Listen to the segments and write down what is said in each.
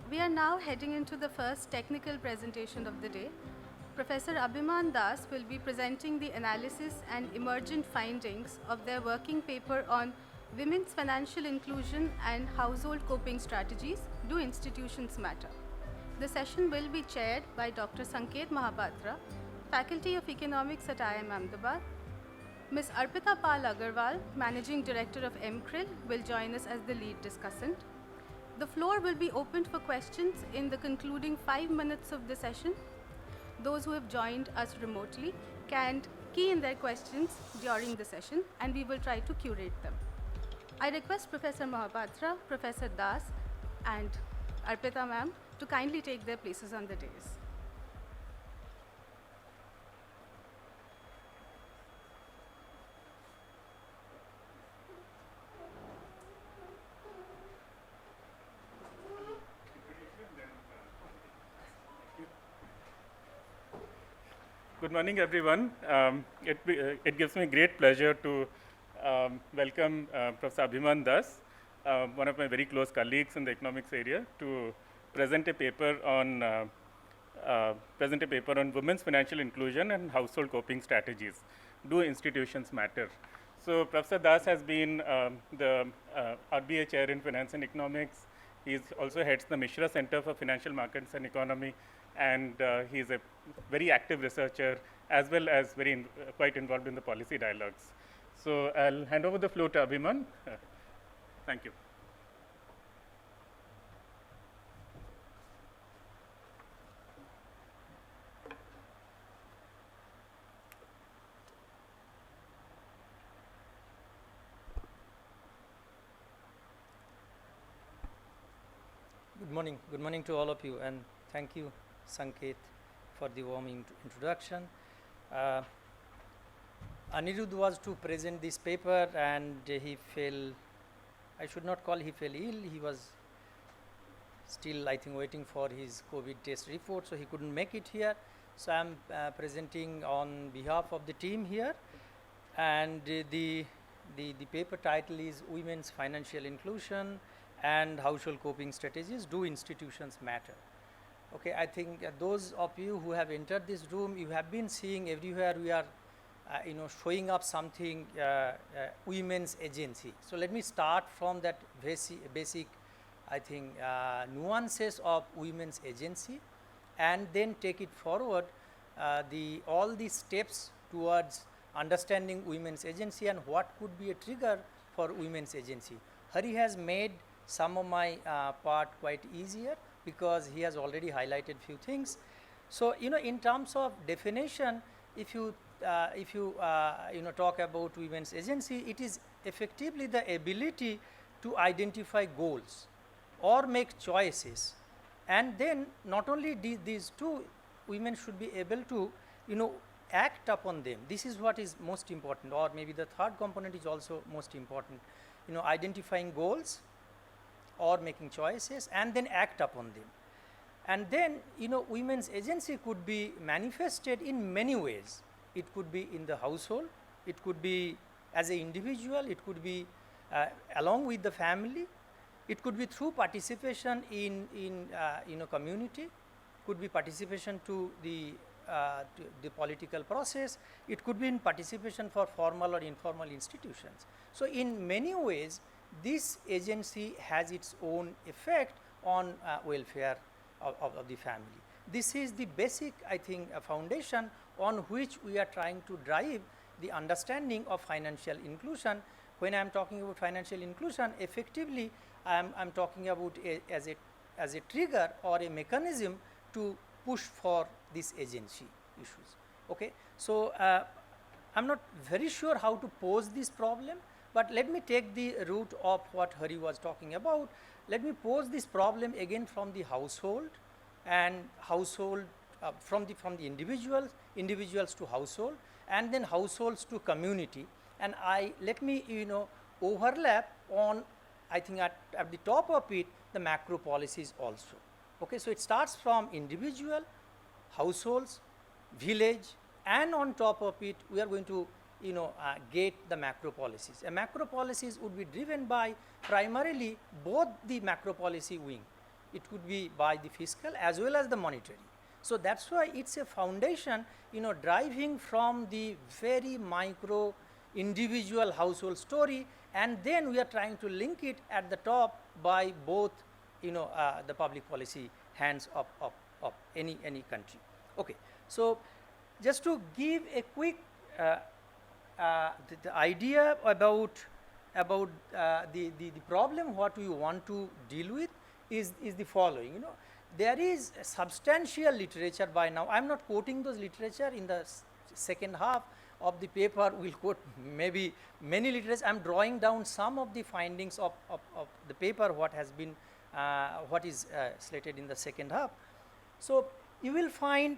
We are now heading into the first technical presentation of the day. Professor Abhiman Das will be presenting the analysis and emergent findings of their working paper on women's financial inclusion and household coping strategies. Do institutions matter? The session will be chaired by Dr. Sanket Mohapatra, Faculty of Economics at IIM Ahmedabad. Ms. Arpita Agrawal, Managing Director of M-CRIL, will join us as the lead discussant. The floor will be opened for questions in the concluding 5 minutes of the session. Those who have joined us remotely can key in their questions during the session and we will try to curate them. I request Professor Mohapatra, Professor Das and Arpita ma'am to kindly take their places on the dais. Good morning, everyone. It gives me great pleasure to welcome Professor Abhiman Das, one of my very close colleagues in the economics area, to present a paper on women's financial inclusion and household coping strategies. Do institutions matter? So Professor Das has been the RBA chair in finance and economics. He also heads the Mishra Center for Financial Markets and Economy, and he is a very active researcher as well as quite involved in the policy dialogues. So I'll hand over the floor to Abhiman. Thank you. Good morning to all of you, and thank you, Sanket, for the warm introduction. Anirudh was to present this paper and he fell, I should not call he fell ill, he was still I think waiting for his COVID test report, so he couldn't make it here. So I am presenting on behalf of the team here, and the paper title is Women's Financial Inclusion and Household Coping Strategies, Do Institutions Matter? Okay, I think those of you who have entered this room, you have been seeing everywhere we are showing up something women's agency. So let me start from that basic I think nuances of women's agency, and then take it forward all the steps towards understanding women's agency and what could be a trigger for women's agency. Hari has made some of my part quite easier because he has already highlighted few things. So in terms of definition, if you talk about women's agency, it is effectively the ability to identify goals or make choices, and then not only these two, women should be able to act upon them. This is what is most important, or maybe the third component is also most important, identifying goals or making choices and then act upon them. And then women's agency could be manifested in many ways. It could be in the household, it could be as an individual, it could be along with the family, it could be through participation in community, could be participation to the political process, it could be in participation for formal or informal institutions. So in many ways, this agency has its own effect on welfare of the family. This is the basic, I think, foundation on which we are trying to drive the understanding of financial inclusion. When I am talking about financial inclusion, effectively I am talking about as a trigger or a mechanism to push for this agency issues. Okay, so I am not very sure how to pose this problem, but let me take the route of what Hari was talking about. Let me pose this problem again from the household and household from the individuals to household, and then households to community, and let me overlap on, I think at the top of it, the macro policies also. Okay, so it starts from individual, households, village, and on top of it we are going to get the macro policies. A macro policies would be driven by primarily both the macro policy wing. It could be by the fiscal as well as the monetary. So that's why it's a foundation, driving from the very micro individual household story, and then we are trying to link it at the top by both, the public policy hands of any country. Okay, so just to give a quick the idea about the problem what we want to deal with is the following. There is substantial literature by now. I am not quoting those literature. In the second half of the paper we will quote maybe many literature. I am drawing down some of the findings of the paper what has been what is slated in the second half. So you will find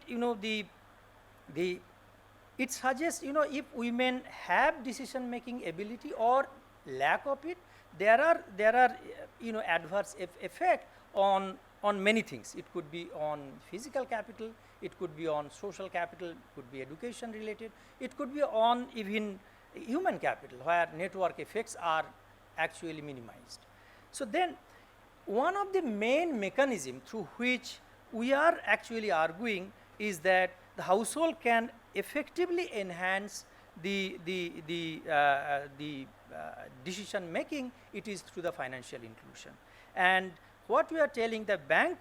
it suggests if women have decision making ability or lack of it, there are adverse effect on many things. It could be on physical capital, it could be on social capital, it could be education related, it could be on even human capital where network effects are actually minimized. So then one of the main mechanism through which we are actually arguing is that the household can effectively enhance the decision making. It is through the financial inclusion, and what we are telling the bank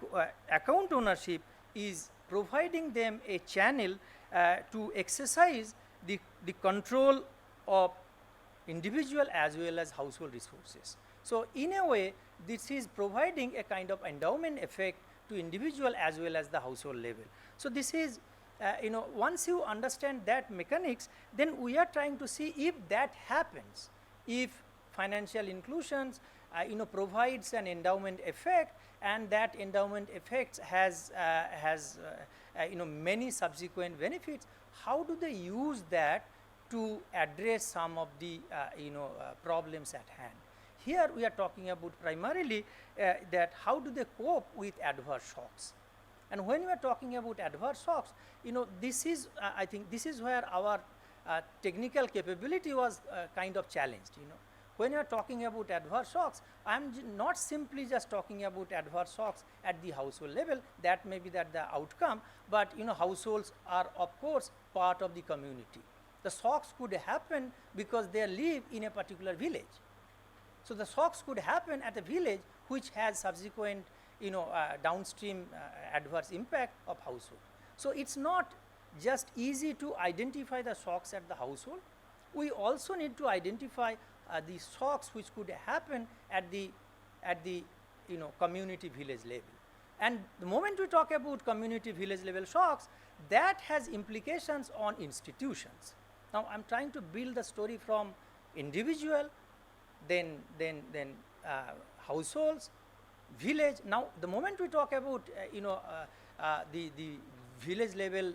account ownership is providing them a channel to exercise the control of individual as well as household resources. So in a way this is providing a kind of endowment effect to individual as well as the household level. So this is once you understand that mechanics, then we are trying to see if that happens, if financial inclusions provides an endowment effect, and that endowment effect has many subsequent benefits, how do they use that to address some of the problems at hand. Here we are talking about primarily that how do they cope with adverse shocks. And when we are talking about adverse shocks, this is I think this is where our technical capability was kind of challenged. When you are talking about adverse shocks, I am not simply just talking about adverse shocks at the household level. That may be that the outcome, but households are of course part of the community. The shocks could happen because they live in a particular village. So the shocks could happen at a village which has subsequent downstream adverse impact of household. So it's not just easy to identify the shocks at the household. We also need to identify the shocks which could happen at the community village level. And the moment we talk about community village level shocks, that has implications on institutions. Now I am trying to build the story from individual, then households, village. Now the moment we talk about the village level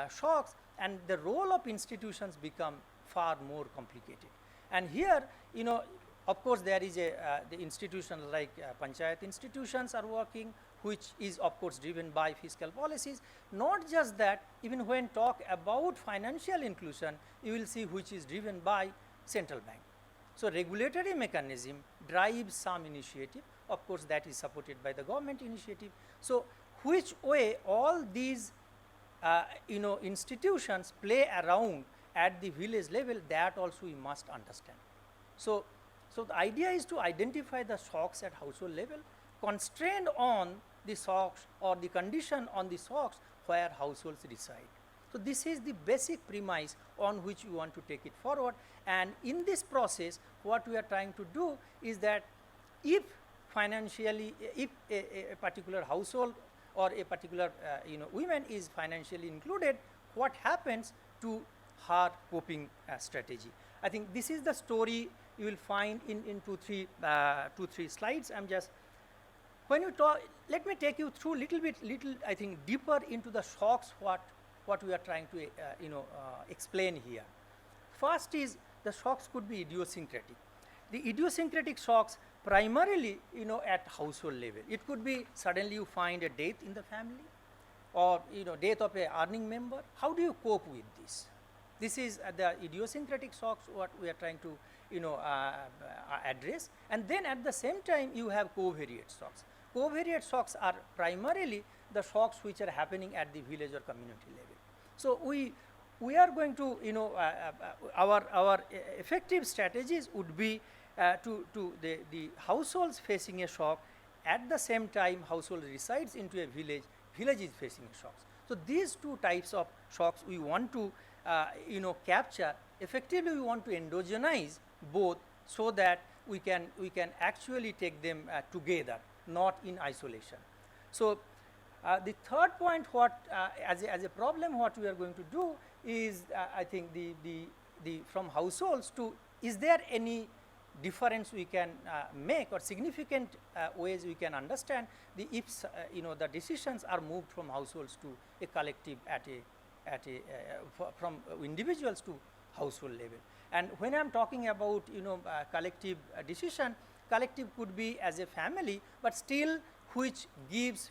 shocks, and the role of institutions become far more complicated. And here of course there is the institutions like panchayat institutions are working, which is of course driven by fiscal policies. Not just that, even when talk about financial inclusion, you will see which is driven by central bank. So regulatory mechanism drives some initiative, of course that is supported by the government initiative. So which way all these institutions play around at the village level, that also we must understand. So the idea is to identify the shocks at household level, constrained on the shocks or the condition on the shocks where households reside. So this is the basic premise on which we want to take it forward, and in this process what we are trying to do is that if financially, if a particular household or a particular women is financially included, what happens to her coping strategy. I think this is the story you will find in two, three slides. I'm just, when you talk, let me take you through little I think deeper into the shocks what we are trying to explain here. First is the shocks could be idiosyncratic. The idiosyncratic shocks primarily at household level. It could be suddenly you find a death in the family, or death of a earning member. How do you cope with this? This is the idiosyncratic shocks what we are trying to address, and then at the same time you have covariate shocks. Covariate shocks are primarily the shocks which are happening at the village or community level. So we are going to our effective strategies would be to the households facing a shock. At the same time household resides into a village, village is facing a shocks. So these two types of shocks we want to capture. Effectively we want to endogenize both, so that we can actually take them together, not in isolation. So the third point, what as a problem what we are going to do is I think the from households to, is there any difference we can make, or significant ways we can understand the if the decisions are moved from households to a collective at a from individuals to household level. And when I am talking about collective decision, collective could be as a family, but still which gives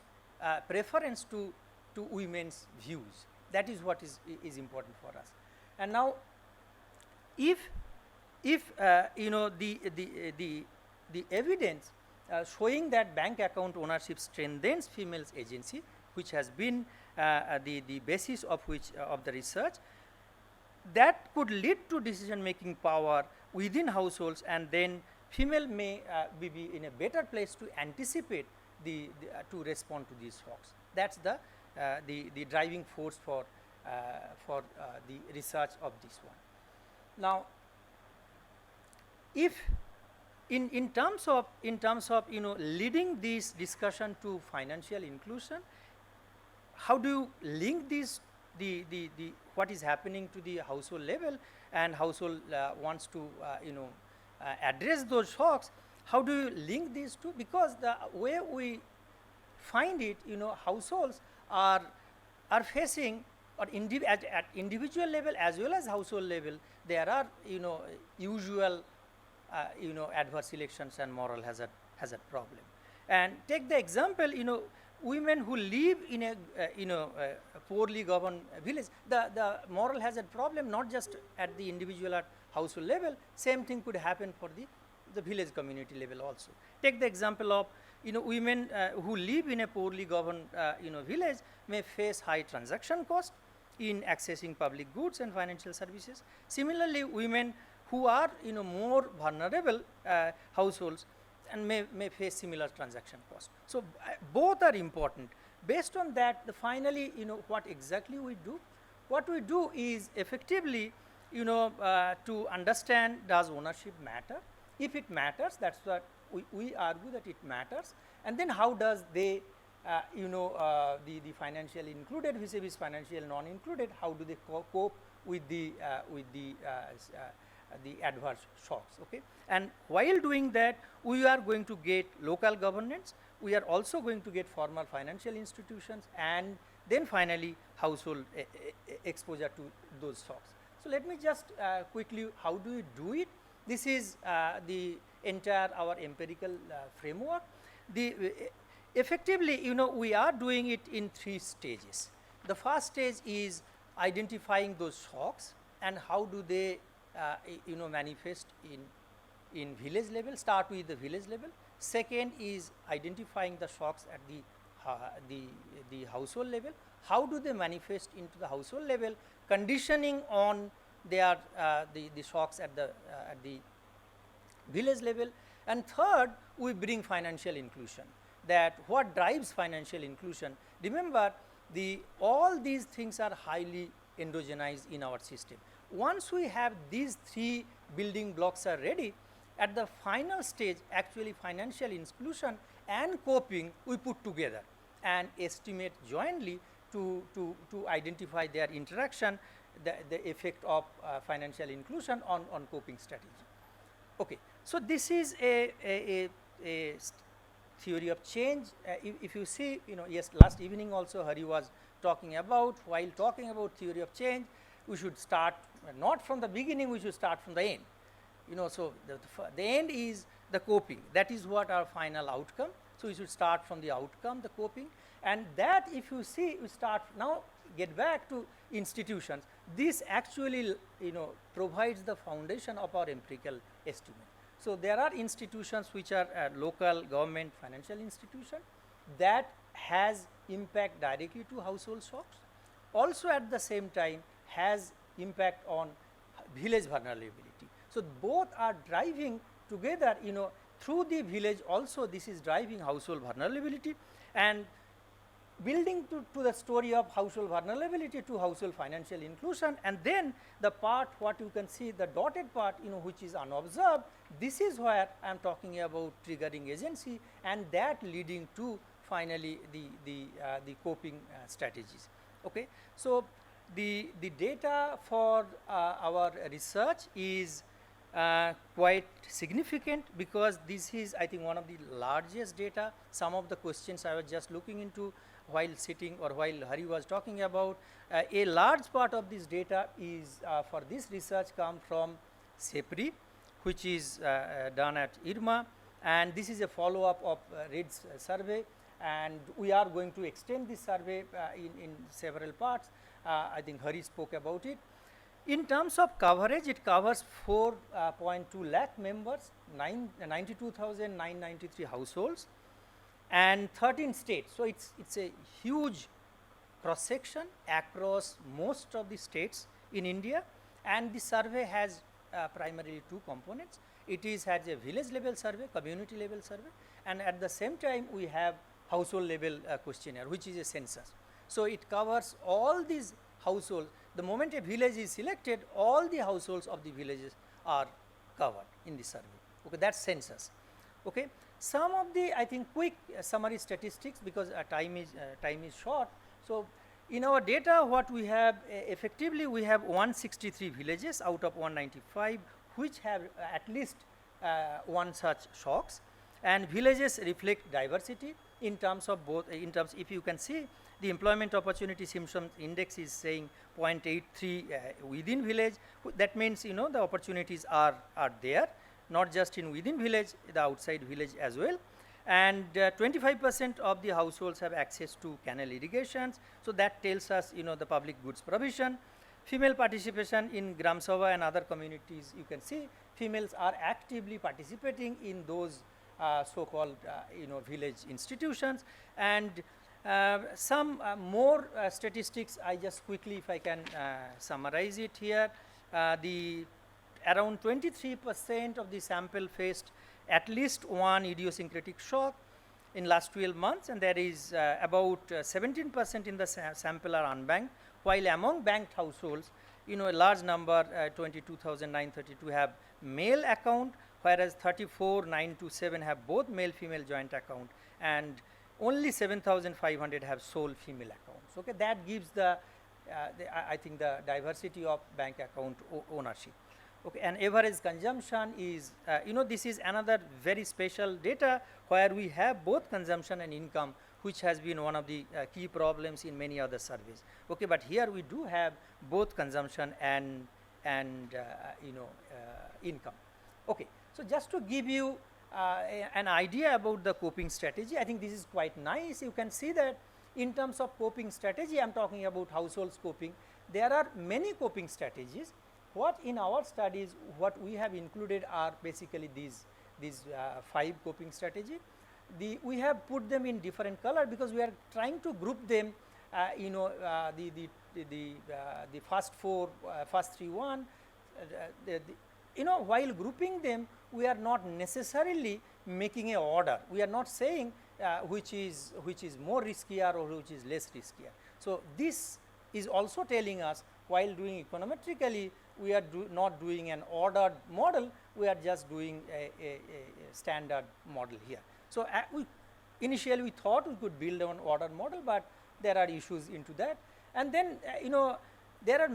preference to women's views. That is what is important for us. And now if the evidence showing that bank account ownership strengthens females agency, which has been the basis of which of the research, that could lead to decision making power within households, and then female may be in a better place to anticipate to respond to these shocks. That's the driving force for the research of this one. Now, if in terms of leading this discussion to financial inclusion, how do you link this the what is happening to the household level, and household wants to address those shocks? How do you link these two? Because the way we find it, households are facing, or at individual level as well as household level, there are usual adverse selections and moral hazard problem. And take the example, women who live in a poorly governed village, the moral hazard problem not just at the individual or household level, same thing could happen for the village community level also. Take the example of women who live in a poorly governed village may face high transaction cost in accessing public goods and financial services. Similarly, women who are more vulnerable households and may face similar transaction cost. So both are important. Based on that, finally what exactly we do? What we do is effectively to understand, does ownership matter? If it matters, that's what we argue that it matters. And then how does they the financial included vis-a-vis financial non-included, how do they cope with the adverse shocks? Okay. And while doing that, we are going to get local governance, we are also going to get formal financial institutions, and then finally household exposure to those shocks. So let me just quickly, how do we do it? This is the entire our empirical framework. Effectively, we are doing it in 3 stages. The first stage is identifying those shocks and how do they manifest in village level. Start with the village level. Second is identifying the shocks at the household level. How do they manifest into the household level, conditioning on their the shocks at the village level. And third, we bring financial inclusion. That what drives financial inclusion? Remember, all these things are highly endogenized in our system. Once we have these 3 building blocks are ready, at the final stage, actually financial inclusion and coping we put together and estimate jointly to identify their interaction, the effect of financial inclusion on coping strategy. Okay. So this is a theory of change. If you see, yes, last evening also Hari was talking about, while talking about theory of change, we should start not from the beginning, we should start from the end. So the end is the coping. That is what our final outcome. So we should start from the outcome, the coping, and that if you see, we start now, get back to institutions. this actually provides the foundation of our empirical estimate. So there are institutions which are local government financial institution that has impact directly to household shocks, also at the same time has impact on village vulnerability. So both are driving together, through the village also this is driving household vulnerability, and building to the story of household vulnerability to household financial inclusion, and then the part what you can see, the dotted part, which is unobserved, this is where I am talking about triggering agency, and that leading to finally the coping strategies. Okay. So the data for our research is quite significant, because this is, I think, one of the largest data. Some of the questions I was just looking into while sitting or while Hari was talking about, a large part of this data is for this research come from SEPRI, which is done at IRMA, and this is a follow up of RED's survey, and we are going to extend this survey in several parts. I think Hari spoke about it. In terms of coverage, it covers 4.2 lakh members, 92,993 households, and 13 states. So it's a huge cross section across most of the states in India, and the survey has primarily two components. It has a village level survey, community level survey, and at the same time we have household level questionnaire, which is a census. So it covers all these households. The moment a village is selected, all the households of the villages are covered in the survey. Okay, that's census. Okay. Some of the, I think, quick summary statistics, because time is short. So in our data, what we have effectively, we have 163 villages out of 195 which have at least one such shocks, and villages reflect diversity in terms of both, if you can see, the employment opportunity symptoms index is saying 0.83 within village. That means the opportunities are there, not just in within village, the outside village as well. And 25% of the households have access to canal irrigations. So that tells us the public goods provision. Female participation in Gram Sabha and other communities, you can see females are actively participating in those so-called village institutions. And some more statistics, I just quickly, if I can summarize it here, around 23% of the sample faced at least one idiosyncratic shock in last 12 months, and there is about 17% in the sample are unbanked, while among banked households, a large number, 22,932 have male account, whereas 34,927 have both male female joint account, and only 7,500 have sole female accounts. Okay, that gives I think the diversity of bank account ownership. Okay, and average consumption is, this is another very special data where we have both consumption and income, which has been one of the key problems in many other surveys. Okay, but here we do have both consumption and income. Okay, so just to give you an idea about the coping strategy, I think this is quite nice. You can see that in terms of coping strategy, I am talking about households coping. There are many coping strategies. What in our studies, what we have included are basically these 5 coping strategy. We have put them in different color because we are trying to group them. The first 4, first 3 1. While grouping them, we are not necessarily making a order. We are not saying which is more riskier or which is less riskier. So this is also telling us, while doing econometrically, we are not doing an ordered model, we are just doing a standard model here. So initially we thought we could build an ordered model, but there are issues into that. And then there are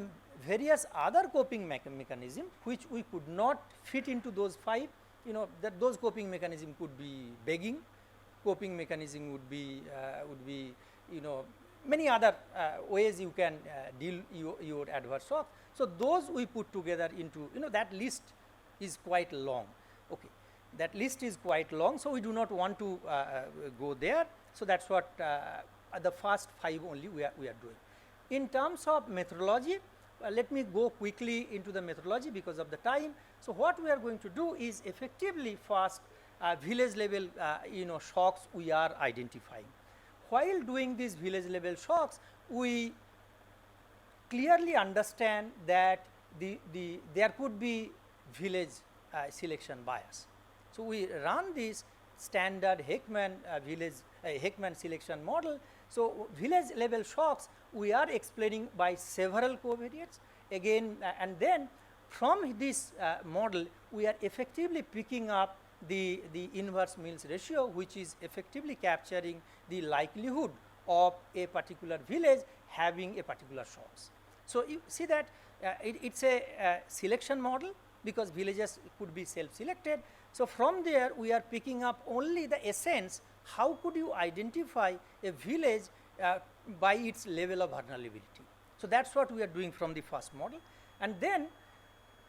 various other coping mechanisms which we could not fit into those 5. Those coping mechanism could be begging, coping mechanism would be many other ways you can deal your adverse shock. So those we put together into, that list is quite long. Okay, that list is quite long, so we do not want to go there. So that's what the first 5 only we are doing. In terms of methodology, let me go quickly into the methodology because of the time. So what we are going to do is effectively first village level shocks we are identifying. While doing these village level shocks, we clearly understand that there could be village selection bias. So we run this standard Heckman selection model. So village level shocks we are explaining by several covariates again, and then from this model we are effectively picking up the inverse Mills ratio, which is effectively capturing the likelihood of a particular village having a particular shocks. So you see that it's a selection model because villages could be self-selected. So from there we are picking up only the essence, how could you identify a village by its level of vulnerability. So that's what we are doing from the first model. And then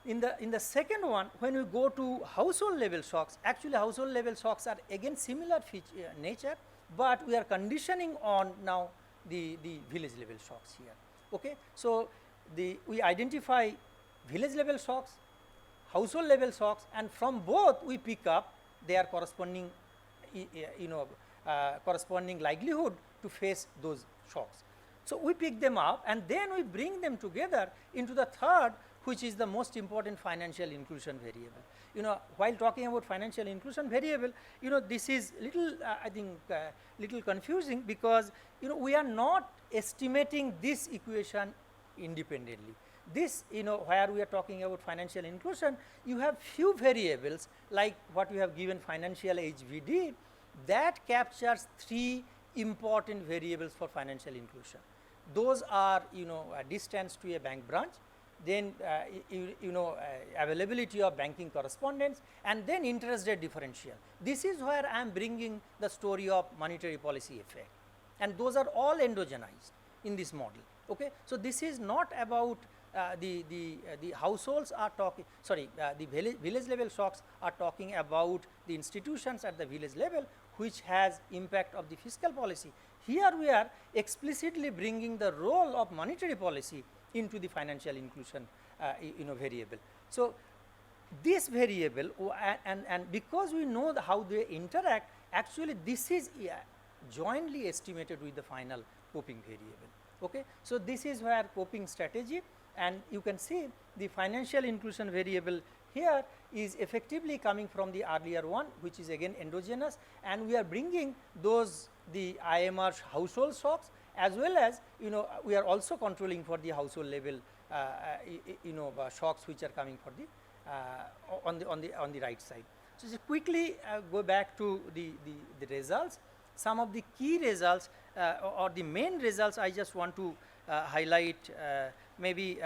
in the second one, when we go to household level shocks, actually household level shocks are again similar nature, but we are conditioning on now the village level shocks here. Okay. So we identify village level shocks, household level shocks, and from both we pick up their corresponding corresponding likelihood to face those shocks. So we pick them up and then we bring them together into the third, which is the most important financial inclusion variable. While talking about financial inclusion variable, this is little I think little confusing because we are not estimating this equation independently. This where we are talking about financial inclusion, you have few variables like what we have given financial HVD that captures three important variables for financial inclusion. Those are distance to a bank branch, then availability of banking correspondence, and then interest rate differential. This is where I am bringing the story of monetary policy effect, and those are all endogenized in this model. Okay. So this is not about the households are talking, sorry, the village level shocks are talking about the institutions at the village level which has impact of the fiscal policy. Here we are explicitly bringing the role of monetary policy into the financial inclusion variable. So this variable and because we know how they interact, actually this is jointly estimated with the final coping variable. Okay. So this is where coping strategy, and you can see the financial inclusion variable here is effectively coming from the earlier one, which is again endogenous, and we are bringing those the IMR household shocks, as well as we are also controlling for the household level shocks which are coming for the on the right side. So just quickly go back to the results. Some of the key results or the main results I just want to highlight. Maybe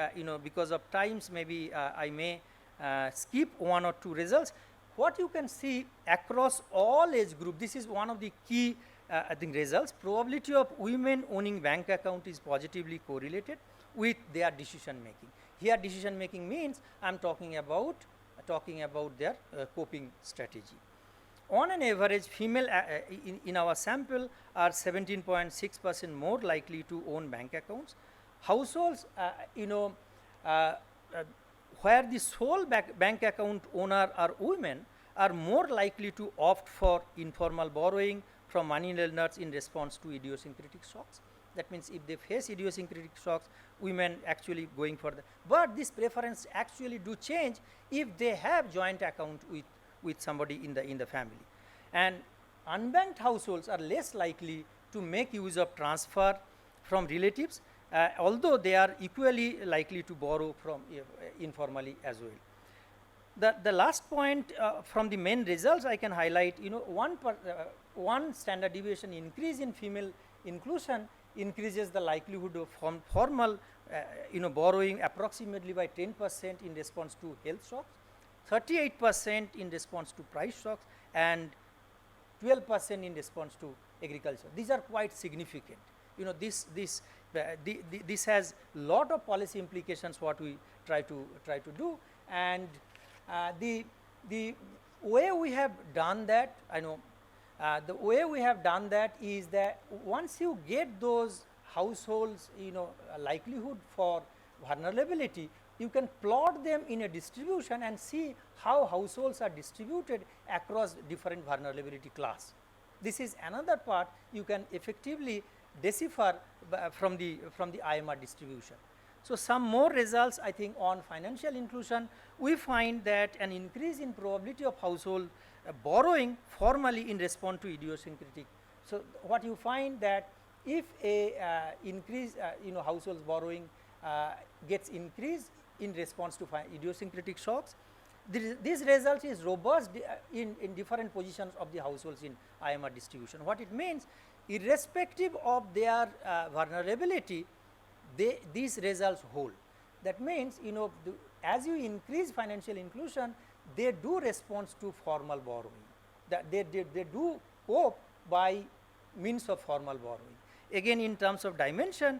because of times, maybe I may skip one or two results. What you can see across all age group, this is one of the key I think results. Probability of women owning bank account is positively correlated with their decision making. Here decision making means I am talking about their coping strategy. On an average, female in our sample are 17.6% more likely to own bank accounts. Households, where the sole bank account owner are women, are more likely to opt for informal borrowing from money lenders in response to idiosyncratic shocks. That means if they face idiosyncratic shocks, women actually going for the, but this preference actually do change if they have joint account with somebody in the family. And unbanked households are less likely to make use of transfer from relatives, although they are equally likely to borrow from informally as well. The last point from the main results I can highlight, one standard deviation increase in female inclusion increases the likelihood of formal borrowing approximately by 10% in response to health shocks, 38% in response to price shocks, and 12% in response to agriculture. These are quite significant. This has lot of policy implications what we try to do, and the way we have done that, the way we have done that is that once you get those households likelihood for vulnerability, you can plot them in a distribution and see how households are distributed across different vulnerability class. This is another part you can effectively decipher from the IMR distribution. So, some more results I think on financial inclusion, we find that an increase in probability of household borrowing formally in response to idiosyncratic. So, what you find that if a increase households borrowing gets increased in response to idiosyncratic shocks, this result is robust in different positions of the households in IMR distribution. What it means, irrespective of their vulnerability, these results hold. That means, as you increase financial inclusion, they do respond to formal borrowing, that they do cope by means of formal borrowing. Again, in terms of dimension,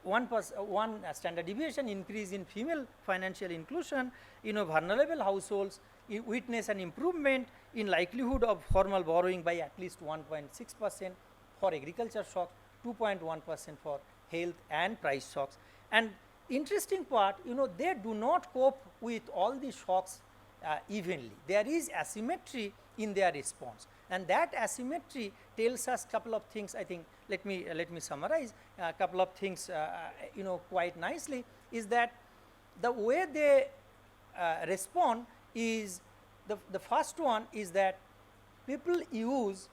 one standard deviation increase in female financial inclusion, vulnerable households witness an improvement in likelihood of formal borrowing by at least 1.6% for agriculture shocks, 2.1% for health and price shocks. And interesting part, they do not cope with all the shocks evenly. There is asymmetry in their response, and that asymmetry tells us couple of things. I think let me summarize a couple of things quite nicely, is that the way they respond is the first one is that people use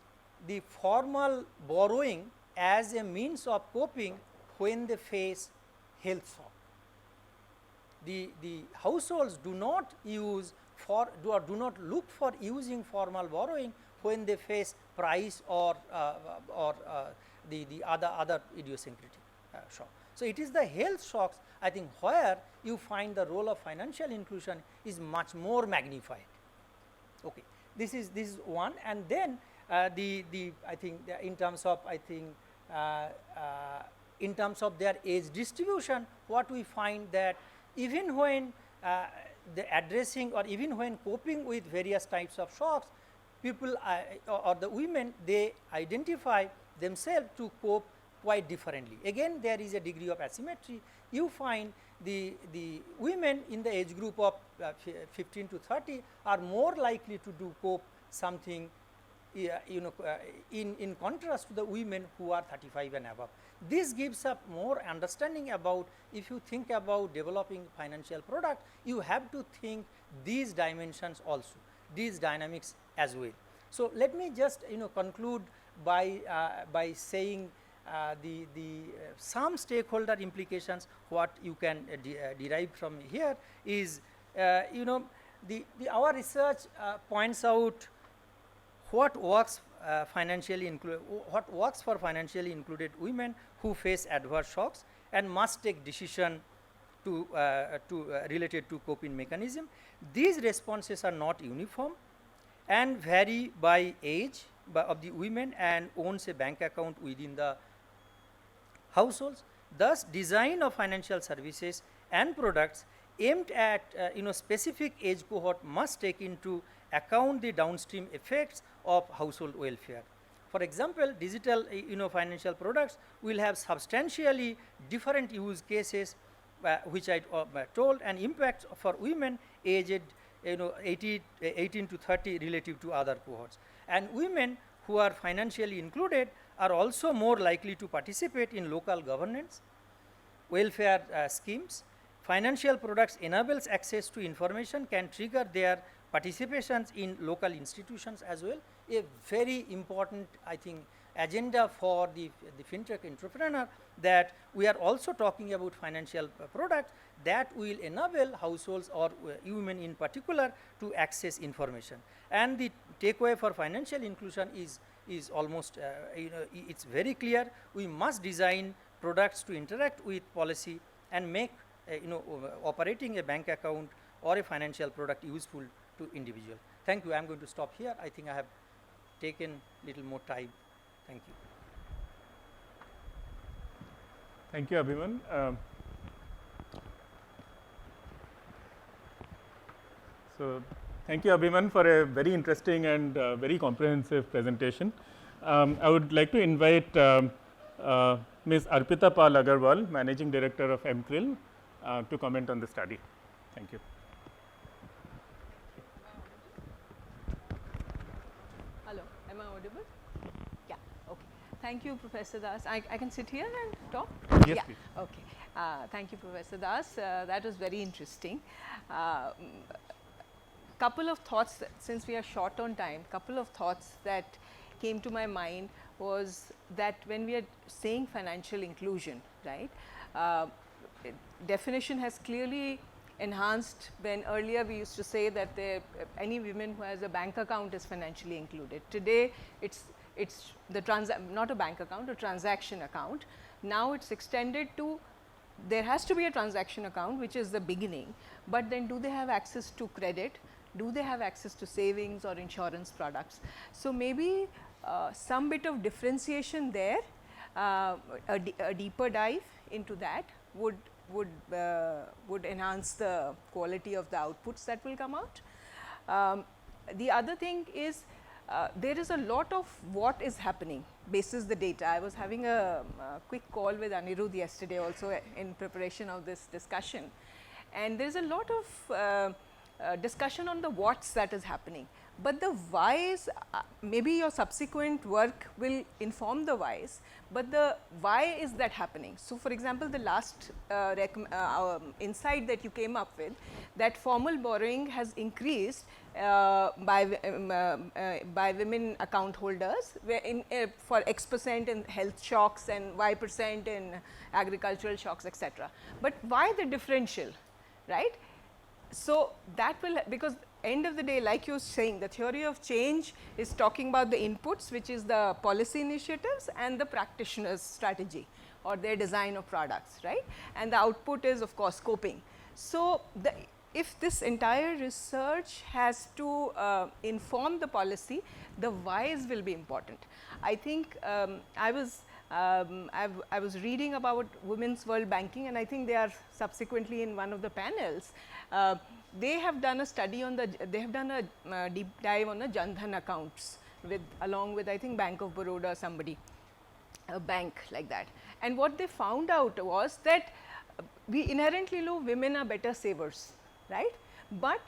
the formal borrowing as a means of coping when they face health shock. The households do not use do not look for using formal borrowing when they face price or the other idiosyncratic shock. So, it is the health shocks I think where you find the role of financial inclusion is much more magnified. Okay. This is one, and then I think in terms of in terms of their age distribution, what we find that even when the addressing or even when coping with various types of shocks, people or the women, they identify themselves to cope quite differently. Again, there is a degree of asymmetry. You find the women in the age group of 15 to 30 are more likely to do cope something in contrast to the women who are 35 and above. This gives up more understanding about, if you think about developing financial product, you have to think these dimensions also, these dynamics as well. So, let me just conclude by saying some stakeholder implications. What you can derive from here is our research points out what works for financially included women who face adverse shocks and must take decision related to coping mechanism. These responses are not uniform and vary by age of the women and owns a bank account within the households. Thus, design of financial services and products aimed at specific age cohort must take into account the downstream effects of household welfare. For example, digital financial products will have substantially different use cases which I told, and impacts for women aged 18 to 30 relative to other cohorts. And women who are financially included are also more likely to participate in local governance, welfare schemes. Financial products enables access to information, can trigger their participations in local institutions as well. A very important, I think, agenda for the fintech entrepreneur, that we are also talking about financial products that will enable households or women in particular to access information. And the takeaway for financial inclusion is almost it's very clear. We must design products to interact with policy and make operating a bank account or a financial product useful to individual. Thank you. I am going to stop here. I think I have taken little more time. Thank you. Thank you, Abhiman. So, thank you, Abhiman, for a very interesting and very comprehensive presentation. I would like to invite Ms. Arpita Agrawal, Managing Director of M-CRIL, to comment on the study. Thank you. Hello, am I audible? Yeah, okay. Thank you, Professor Das. I can sit here and talk? Yes, yeah. please. Okay. Thank you, Professor Das. That was very interesting. Couple of thoughts, since we are short on time, couple of thoughts that came to my mind was that when we are saying financial inclusion, right, definition has clearly enhanced. When earlier we used to say that any woman who has a bank account is financially included. Today it's not a bank account, a transaction account. Now it's extended to, there has to be a transaction account, which is the beginning, but then do they have access to credit? Do they have access to savings or insurance products? So maybe some bit of differentiation there, a deeper dive into that would enhance the quality of the outputs that will come out. The other thing is there is a lot of what is happening basis the data. I was having a quick call with Anirudh yesterday also in preparation of this discussion, and there is a lot of discussion on the what's that is happening, but the whys, maybe your subsequent work will inform the whys, but the why is that happening. So, for example, the last insight that you came up with, that formal borrowing has increased by women account holders, where for X% in health shocks and Y% in agricultural shocks, etc. But why the differential, right? So, that will, because end of the day, like you were saying, the theory of change is talking about the inputs, which is the policy initiatives, and the practitioners' strategy or their design of products, right, and the output is of course scoping. So, if this entire research has to inform the policy, the whys will be important. I think I was reading about Women's World Banking, and I think they are subsequently in one of the panels. They have done a study on they have done a deep dive on the Jan Dhan accounts along with I think Bank of Baroda, somebody, a bank like that. And what they found out was that we inherently know women are better savers, right, but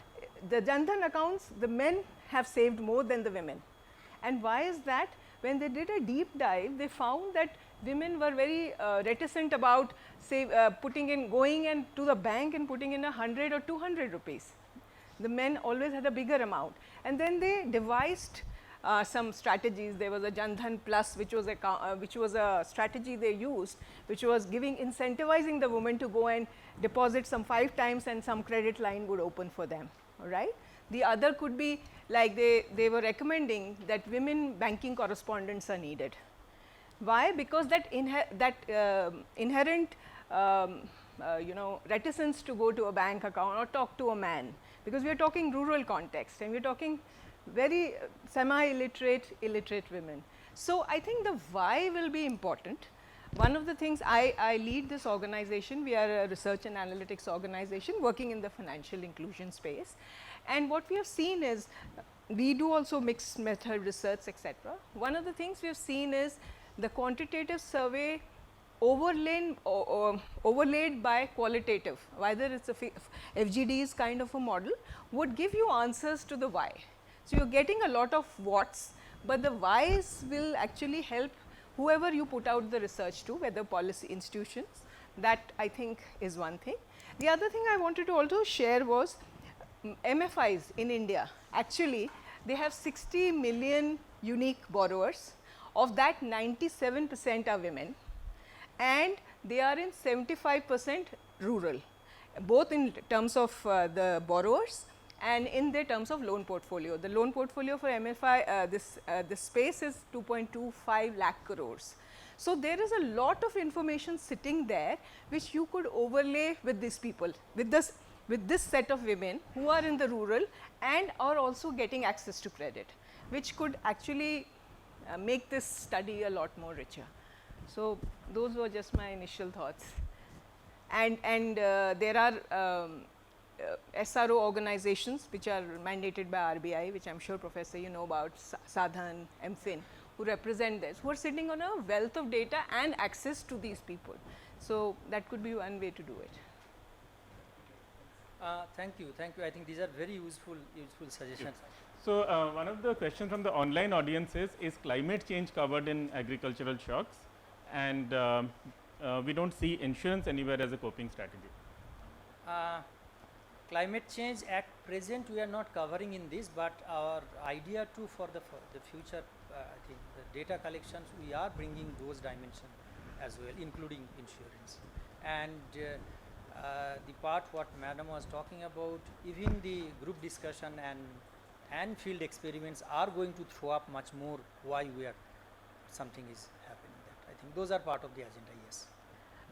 the Jan Dhan accounts, the men have saved more than the women. And why is that? When they did a deep dive, they found that women were very reticent about going and to the bank and putting in 100 or 200 rupees. The men always had a bigger amount, and then they devised some strategies. There was a Jan Dhan Plus, which was a strategy they used, which was incentivizing the woman to go and deposit some 5 times, and some credit line would open for them, all right. The other could be like they were recommending that women banking correspondents are needed. Why? Because that inherent reticence to go to a bank account or talk to a man, because we are talking rural context and we are talking very semi-illiterate, illiterate women. So, I think the why will be important. One of the things, I lead this organization, we are a research and analytics organization working in the financial inclusion space, and what we have seen is, we do also mixed method research, etc. One of the things we have seen is the quantitative survey overlaid by qualitative, whether it's a FGD's kind of a model, would give you answers to the why. So, you are getting a lot of what's, but the whys will actually help whoever you put out the research to, whether policy institutions. That I think is one thing. The other thing I wanted to also share was MFIs in India. Actually, they have 60 million unique borrowers. Of that, 97% are women, and they are in 75% rural, both in terms of the borrowers and in their terms of loan portfolio. The loan portfolio for MFI, this space is 2.25 lakh crores. So, there is a lot of information sitting there, which you could overlay with these people, with this set of women who are in the rural and are also getting access to credit, which could actually make this study a lot more richer. So, those were just my initial thoughts. And there are SRO organizations which are mandated by RBI, which I am sure Professor you know about, Sadhan, M-CRIL, who represent this, who are sitting on a wealth of data and access to these people. So, that could be one way to do it. Thank you. I think these are very useful suggestions. So one of the questions from the online audience is climate change covered in agricultural shocks? And we don't see insurance anywhere as a coping strategy. Climate change at present we are not covering in this, but our idea too for the future, I think the data collections we are bringing those dimensions as well, including insurance. And the part what madam was talking about, even the group discussion and field experiments are going to throw up much more why something is happening. That I think those are part of the agenda. Yes.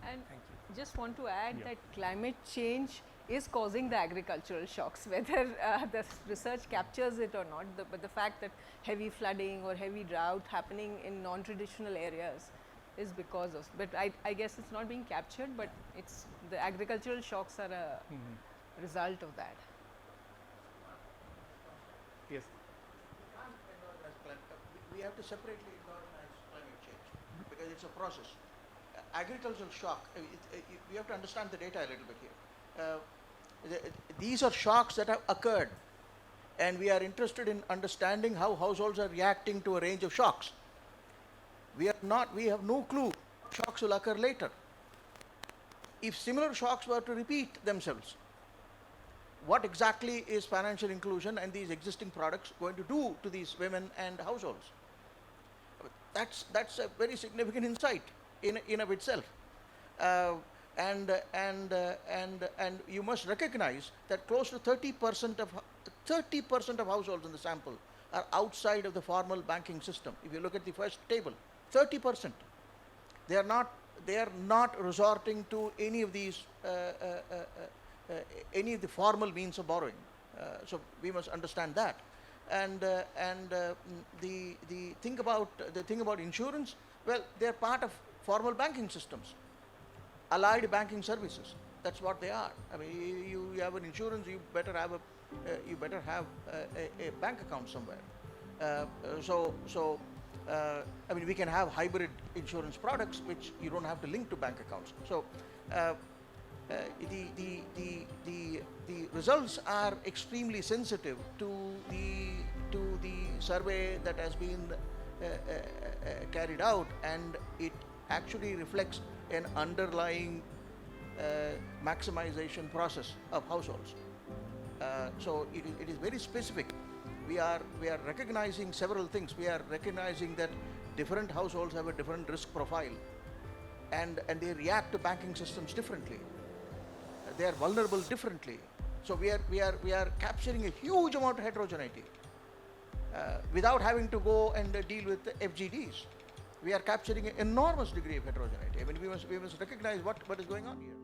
And Thank you. just want to add Yeah. that climate change is causing the agricultural shocks, whether the research captures it or not. But the fact that heavy flooding or heavy drought happening in non-traditional areas is because of. But I guess it's not being captured, but it's the agricultural shocks are a result of that. Yes. We have to separately recognize climate change because it's a process. Agricultural shock, we have to understand the data a little bit here. These are shocks that have occurred, and we are interested in understanding how households are reacting to a range of shocks. We have no clue shocks will occur later. If similar shocks were to repeat themselves, what exactly is financial inclusion and these existing products going to do to these women and households? That's a very significant insight in of itself. And you must recognize that close to 30% of households in the sample are outside of the formal banking system. If you look at the first table, 30%. They are not resorting to any of these any of the formal means of borrowing. So we must understand that. And the thing about insurance, well, they are part of formal banking systems, allied banking services. That's what they are. I mean, you have an insurance, you better have a bank account somewhere. I mean, we can have hybrid insurance products which you don't have to link to bank accounts. So the results are extremely sensitive to the survey that has been carried out, and it actually reflects an underlying maximization process of households. So it is very specific. We are recognizing several things. We are recognizing that different households have a different risk profile, and they react to banking systems differently. They are vulnerable differently. So we are capturing a huge amount of heterogeneity without having to go and deal with the FGDs. We are capturing an enormous degree of heterogeneity. I mean, we must recognize what is going on here.